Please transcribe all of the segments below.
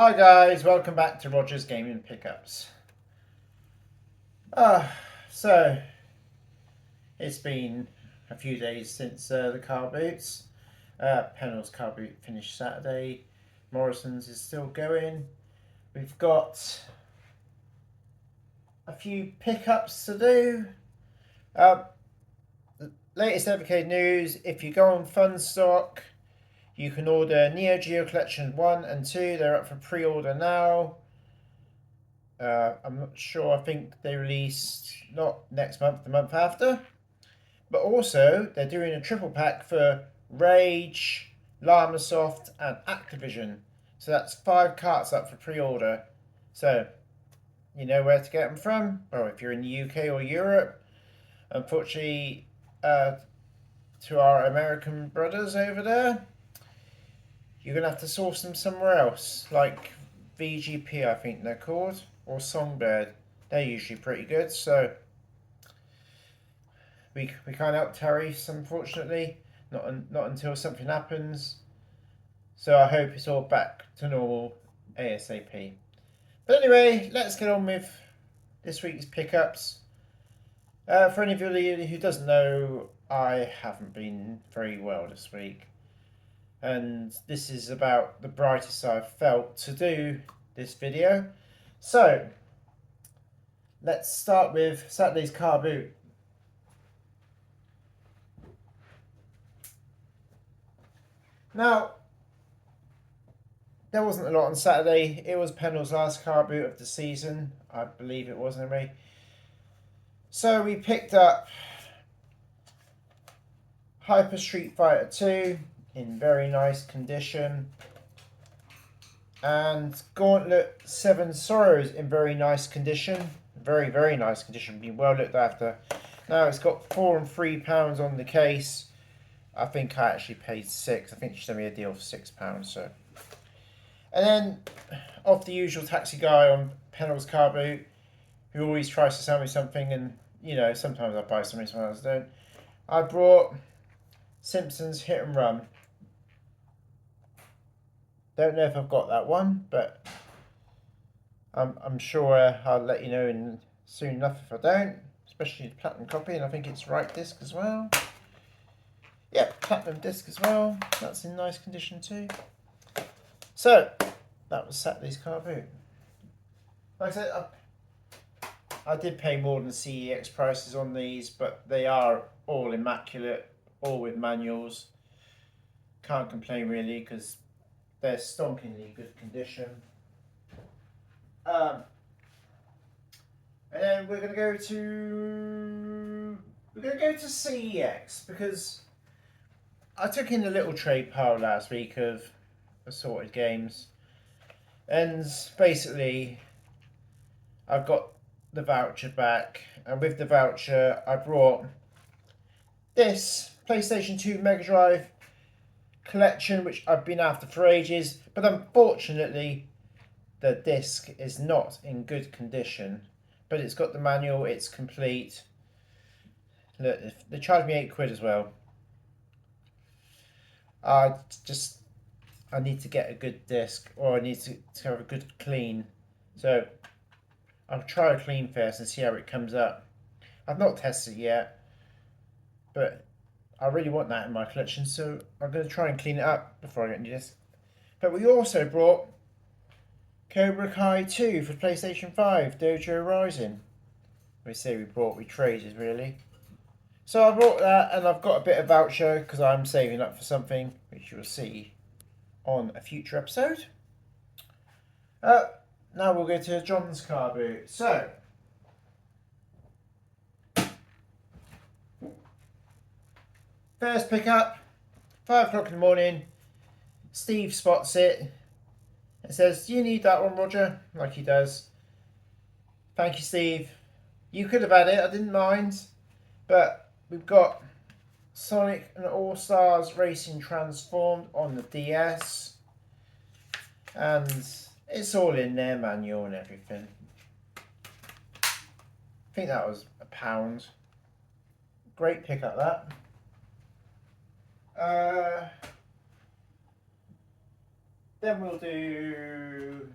Hi guys, welcome back to Roger's Gaming Pickups. So it's been a few days since the car boots. Pennell's car boot finished Saturday. Morrison's is still going. We've got a few pickups to do. Latest Evercade news, if you go on Funstock, you can order Neo Geo Collection 1 and 2. They're up for pre-order now. I'm not sure, I think they released not next month, the month after. But also, they're doing a triple pack for Rage, Llamasoft, and Activision. So that's 5 carts up for pre-order. So, you know where to get them from? Well, if you're in the UK or Europe. Unfortunately, to our American brothers over there, you're going to have to source them somewhere else. Like VGP, I think they're called. Or Songbird. They're usually pretty good. So, we can't help tariffs, unfortunately. Not until something happens. So I hope it's all back to normal ASAP. But anyway, let's get on with this week's pickups. For any of you who doesn't know, I haven't been very well this week. And this is about the brightest I've felt to do this video. So, let's start with Saturday's car boot. Now, there wasn't a lot on Saturday. It was Pennell's last car boot of the season. I believe it was anyway. So we picked up Hyper Street Fighter 2 in very nice condition. And Gauntlet 7 Sorrows in very nice condition. Very, very nice condition. Been well looked after. Now it's got £4 and £3 on the case. I think I actually paid £6. I think she done me a deal for £6. So, and then off the usual taxi guy on Pennell's car boot, who always tries to sell me something, and you know sometimes I buy something, sometimes I don't. I brought Simpsons Hit and Run. Don't know if I've got that one, but I'm sure I'll let you know in soon enough if I don't. Especially the platinum copy, and I think it's right disc as well. Yep, platinum disc as well. That's in nice condition too. So, that was Saturday's car boot. Like I said, I did pay more than CEX prices on these, but they are all immaculate, all with manuals. Can't complain really because they're stonkingly good condition. And then we're gonna go to CEX because I took in a little trade pile last week of assorted games, and basically I've got the voucher back, and with the voucher I brought this PlayStation 2 Mega Drive collection, which I've been after for ages, but unfortunately the disc is not in good condition. But it's got the manual, it's complete. Look, they charged me £8 as well. I need to get a good disc, or I need to have a good clean. So I'll try a clean first and see how it comes up. I've not tested it yet, but I really want that in my collection, so I'm going to try and clean it up before I get into this. But we also brought Cobra Kai 2 for PlayStation 5, Dojo Rising. We say we traded really. So I brought that, and I've got a bit of voucher because I'm saving up for something, which you'll see on a future episode. Now we'll go to John's car boot. So, first pickup, 5 o'clock in the morning. Steve spots it and says, "Do you need that one, Roger?" Like he does. Thank you, Steve. You could have had it, I didn't mind. But we've got Sonic and All Stars Racing Transformed on the DS. And it's all in there, manual and everything. I think that was £1. Great pickup, that. Then we'll do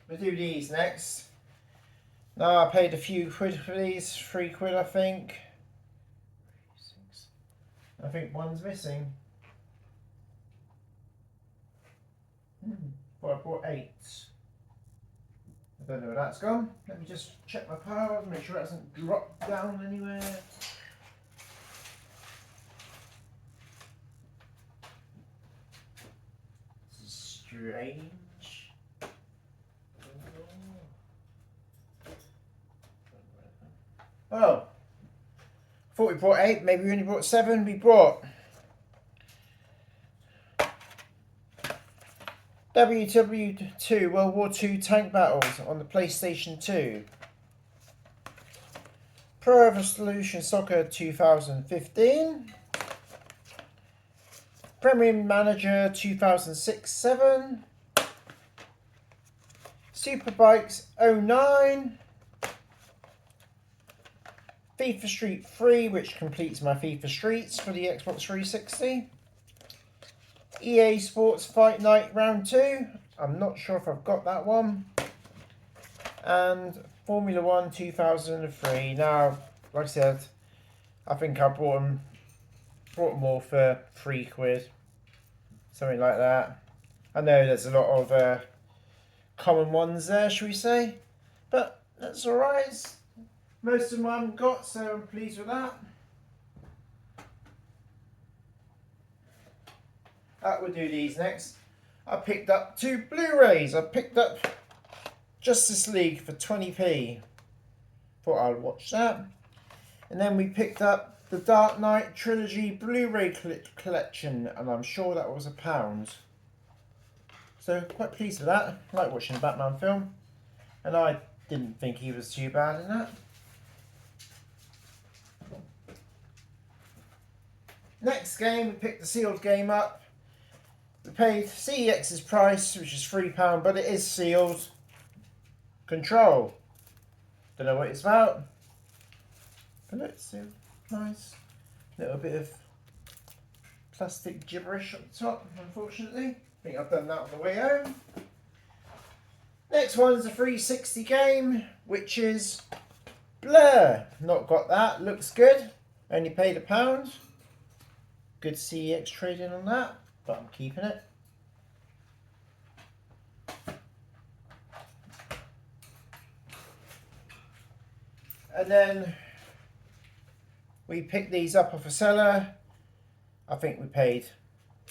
these next. Now I paid a few quid for these, £3 I think. I think one's missing. Well, I bought 8. I don't know where that's gone. Let me just check my power, make sure it hasn't dropped down anywhere. This is strange. Oh, thought we brought 8, maybe we only brought 7. We brought WW2 World War II Tank Battles on the PlayStation 2. Pro Evolution Soccer 2015. Premier Manager 2006-07. Superbikes 09. FIFA Street 3, which completes my FIFA Streets for the Xbox 360. EA Sports Fight Night Round 2. I'm not sure if I've got that one. And Formula 1 2003. Now, like I said, I think I brought them all for £3. Something like that. I know there's a lot of common ones there, shall we say. But that's alright. Most of them I haven't got, so I'm pleased with that. We'll do these next. I picked up 2 Blu-rays. I picked up Justice League for 20p. Thought I'd watch that. And then we picked up the Dark Knight Trilogy Blu-ray collection, and I'm sure that was £1. So quite pleased with that. I like watching a Batman film, and I didn't think he was too bad in that. Next game, we picked the sealed game up. We paid CEX's price, which is £3, but it is sealed. Control. Don't know what it's about. But it's sealed. Nice. Little bit of plastic gibberish at the top, unfortunately. I think I've done that on the way home. Next one's a 360 game, which is Blur. Not got that. Looks good. Only paid £1. Good CEX trading on that, but I'm keeping it. And then we picked these up off a seller. I think we paid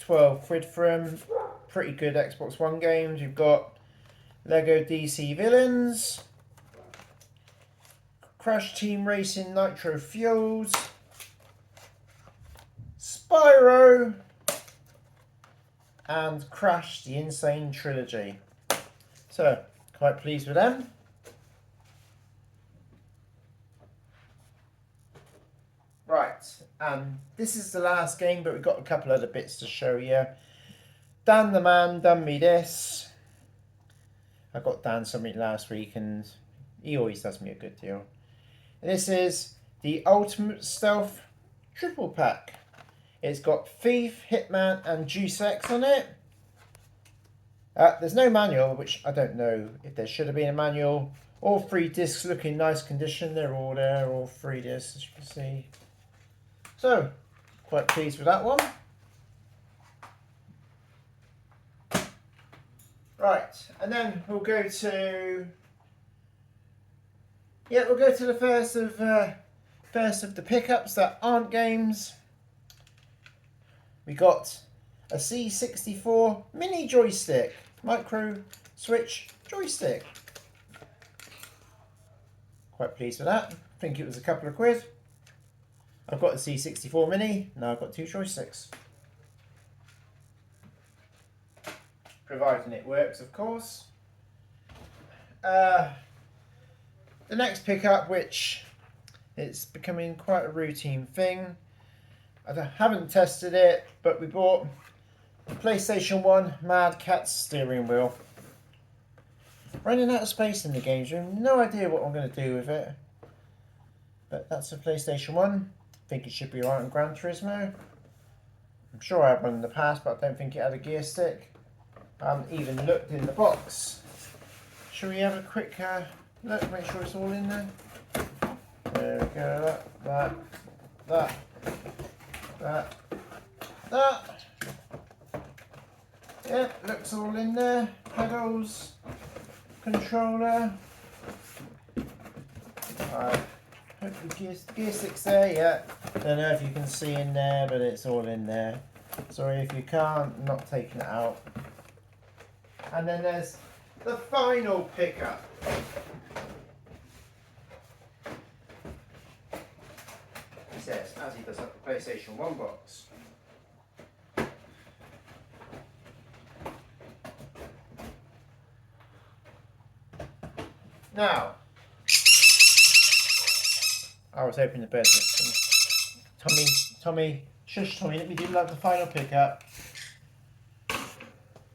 £12 for them. Pretty good Xbox One games. You've got Lego DC Villains, Crash Team Racing Nitro Fuels, Spyro, and Crash the Insane Trilogy. So, quite pleased with them. Right, and this is the last game, but we've got a couple other bits to show you. Dan the Man done me this. I got Dan something last week, and he always does me a good deal. And this is the Ultimate Stealth Triple Pack. It's got Thief, Hitman, and Deus Ex on it. There's no manual, which I don't know if there should have been a manual. All 3 discs look in nice condition. They're all there, all 3 discs, as you can see. So, quite pleased with that one. Right, and then we'll go to the first of the pickups that aren't games. We got a C64 mini joystick, micro switch joystick. Quite pleased with that. I think it was a couple of quid. I've got the C64 mini, now I've got 2 joysticks. Providing it works, of course. The next pickup, which it's becoming quite a routine thing. I haven't tested it, but we bought the PlayStation 1 Mad Catz steering wheel. Running out of space in the games room, no idea what I'm going to do with it. But that's a PlayStation 1. I think it should be alright on Gran Turismo. I'm sure I had one in the past, but I don't think it had a gear stick. I haven't even looked in the box. Shall we have a quick look, make sure it's all in there? There we go, that. Yep, looks all in there. Pedals, controller. Hopefully gear stick's there, yeah. Don't know if you can see in there, but it's all in there. Sorry if you can't, I'm not taking it out. And then there's the final pickup. He says, as he does up the PlayStation 1 box. Now, I was hoping the bed. Tommy, shush Tommy, let me do like the final pickup.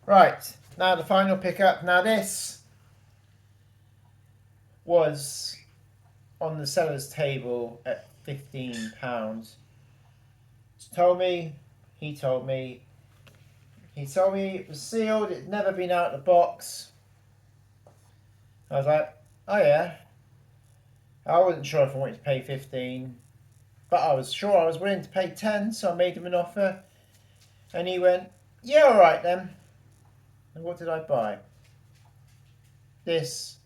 Right, now the final pickup. Now this was on the seller's table at £15. He told me it was sealed, it'd never been out of the box. I was like, oh yeah. I wasn't sure if I wanted to pay 15, but I was sure I was willing to pay 10, so I made him an offer. And he went, yeah, alright then. And what did I buy? This,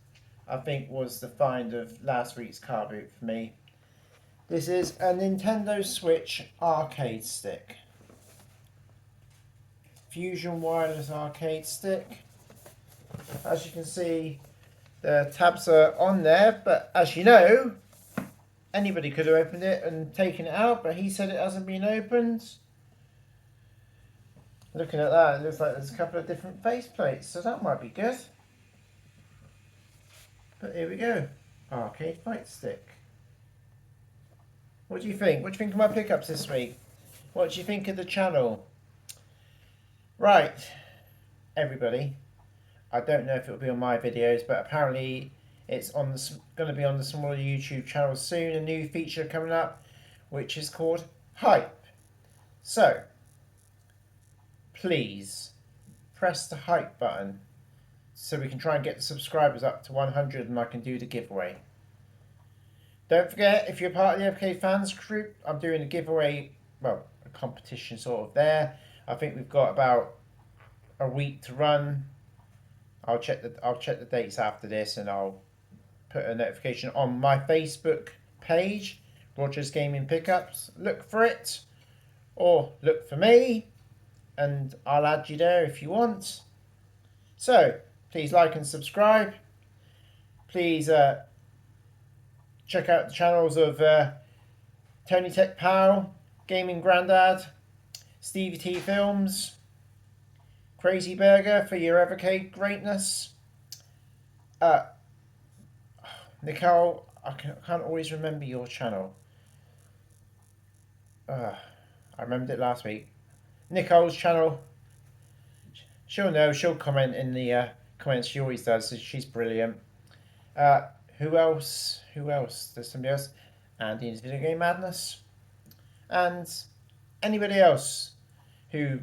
I think, was the find of last week's car boot for me. This is a Nintendo Switch arcade stick. Fusion wireless arcade stick. As you can see, the tabs are on there, but as you know, anybody could have opened it and taken it out, but he said it hasn't been opened. Looking at that, it looks like there's a couple of different faceplates, so that might be good. But here we go. Arcade fight stick. What do you think? What do you think of my pickups this week? What do you think of the channel? Right, everybody. I don't know if it'll be on my videos, but apparently it's on going to be on the smaller YouTube channel soon. A new feature coming up, which is called Hype. So, please press the Hype button so we can try and get the subscribers up to 100 and I can do the giveaway. Don't forget, if you're part of the FK Fans group, I'm doing a giveaway, well, a competition sort of there. I think we've got about a week to run. I'll check the dates after this, and I'll put a notification on my Facebook page, Rogers Gaming Pickups. Look for it, or look for me, and I'll add you there if you want. So please like and subscribe. Please check out the channels of Tony Tech Pal, Gaming Grandad, Stevie T Films, Crazy Burger for your Evercade greatness. Nicole, I can't always remember your channel. I remembered it last week. Nicole's channel. She'll know. She'll comment in the comments. She always does. She's brilliant. Who else? There's somebody else. Andy's Video Game Madness. And anybody else who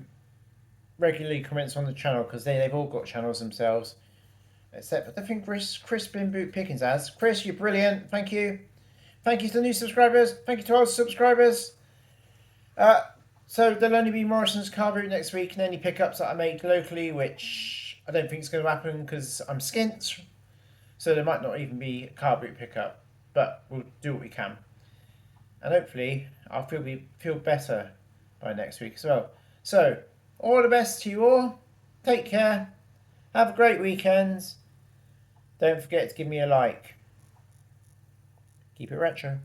regularly comments on the channel, because they've all got channels themselves, except I think Chris Bin Boot Pickens has. Chris, you're brilliant. Thank you. Thank you to the new subscribers. Thank you to old subscribers. So there'll only be Morrison's car boot next week and any pickups that I make locally, which I don't think is going to happen because I'm skint. So there might not even be a car boot pickup, but we'll do what we can. And hopefully I'll feel better by next week as well. So all the best to you all. Take care. Have a great weekend. Don't forget to give me a like. Keep it retro.